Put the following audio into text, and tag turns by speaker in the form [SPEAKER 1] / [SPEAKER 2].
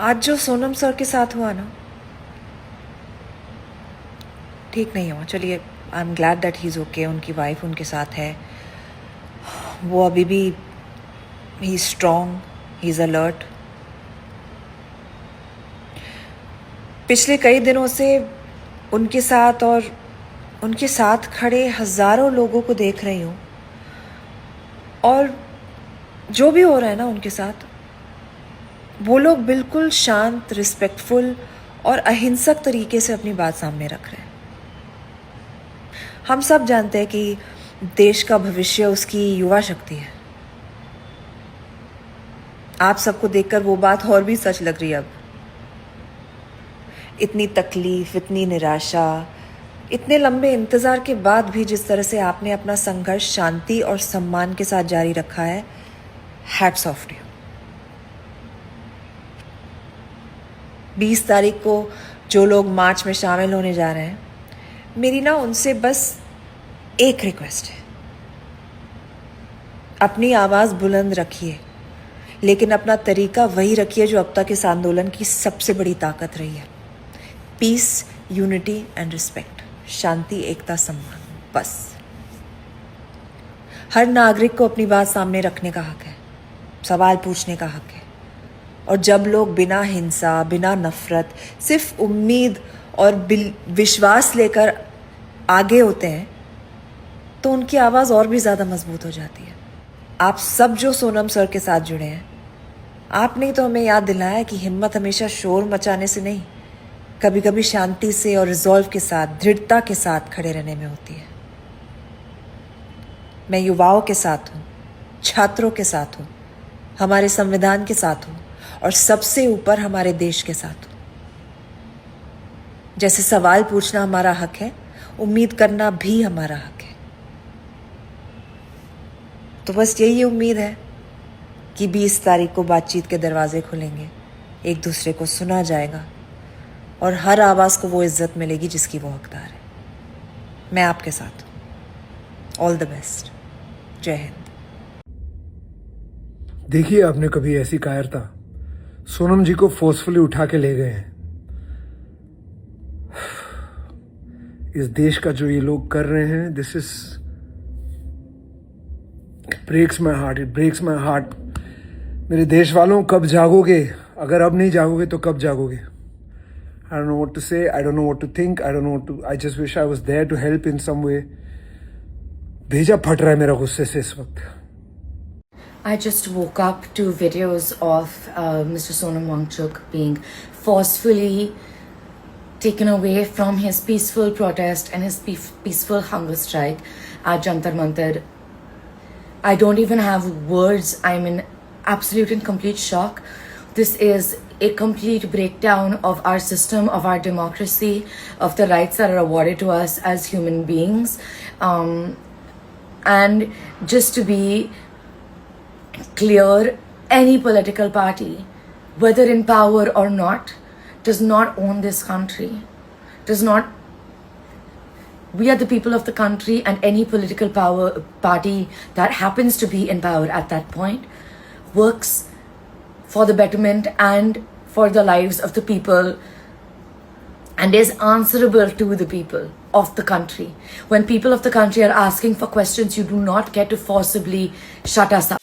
[SPEAKER 1] आज जो सोनम सर के साथ हुआ ना, ठीक नहीं हुआ. चलिए, I am glad that he is okay. उनकी वाइफ उनके साथ है, वो अभी भी he is strong, he is alert. पिछले कई दिनों से उनके साथ और उनके साथ खड़े हज़ारों लोगों को देख रही हूँ, और जो भी हो रहा है ना उनके साथ, वो लोग बिल्कुल शांत, रिस्पेक्टफुल और अहिंसक तरीके से अपनी बात सामने रख रहे हैं. हम सब जानते हैं कि देश का भविष्य उसकी युवा शक्ति है. आप सबको देखकर वो बात और भी सच लग रही है. अब इतनी तकलीफ, इतनी निराशा, इतने लंबे इंतज़ार के बाद भी जिस तरह से आपने अपना संघर्ष शांति और सम्मान के साथ जारी रखा है, हैट्स ऑफ टू यू. 20 तारीख को जो लोग मार्च में शामिल होने जा रहे हैं, मेरी ना उनसे बस एक रिक्वेस्ट है. अपनी आवाज़ बुलंद रखिए, लेकिन अपना तरीका वही रखिए जो अब तक इस आंदोलन की सबसे बड़ी ताकत रही है. Peace, unity and respect. शांति, एकता, सम्मान. बस हर नागरिक को अपनी बात सामने रखने का हक है, सवाल पूछने का हक है. और जब लोग बिना हिंसा, बिना नफरत, सिर्फ उम्मीद और विश्वास लेकर आगे होते हैं, तो उनकी आवाज़ और भी ज़्यादा मजबूत हो जाती है. आप सब जो सोनम सर के साथ जुड़े हैं, आपने तो हमें याद दिलाया कि हिम्मत हमेशा शोर मचाने से नहीं, कभी कभी शांति से और रिजॉल्व के साथ, दृढ़ता के साथ खड़े रहने में होती है. मैं युवाओं के साथ हूँ, छात्रों के साथ हूँ, हमारे संविधान के साथ हूँ, और सबसे ऊपर हमारे देश के साथ हूँ. जैसे सवाल पूछना हमारा हक है, उम्मीद करना भी हमारा हक है. तो बस यही उम्मीद है कि 20 तारीख को बातचीत के दरवाजे खुलेंगे, एक दूसरे को सुना जाएगा, और हर आवाज़ को वो इज्जत मिलेगी जिसकी वो हकदार है. मैं आपके साथ हूँ. All the best. जय हिंद.
[SPEAKER 2] देखिए, आपने कभी ऐसी कायरता, सोनम जी को फोर्सफुली उठा के ले गए हैं. इस देश का जो ये लोग कर रहे हैं, this is breaks my heart. It breaks my heart. मेरे देश वालों, कब जागोगे? अगर अब नहीं जागोगे तो कब जागोगे? I don't know what to say. I don't know what to think. I don't know what to. I just wish I was there to help in some way. भेजा फट रहा है मेरा गुस्से से इस वक्त.
[SPEAKER 3] I just woke up to videos of Mr. Sonam Wangchuk being forcefully taken away from his peaceful protest and his peaceful hunger strike at Jantar Mantar. I don't even have words. I'm in absolute and complete shock. This is a complete breakdown of our system, of our democracy, of the rights that are awarded to us as human beings. And just to be clear, any political party, whether in power or not, does not own this country. Does not. We are the people of the country, and any political party that happens to be in power at that point works for the betterment and for the lives of the people, and is answerable to the people of the country. When people of the country are asking for questions, you do not get to forcibly shut us up.